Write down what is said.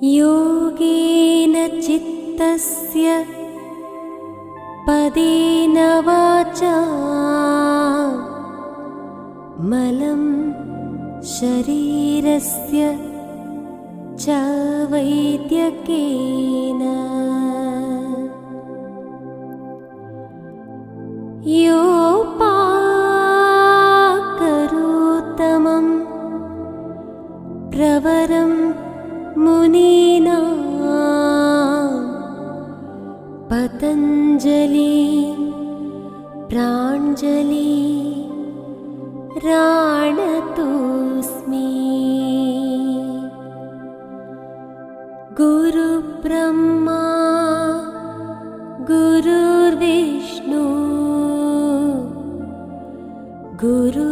योगेन चित्तस्य पदेन वाचा मलं शरीरस्य च वैद्यकेन योपाकरोत्तमं प्रवरं मुनीनां पतञ्जलि प्राञ्जलि राणतोऽस्मि। गुरुब्रह्मा गुरुर्विष्णु गुरु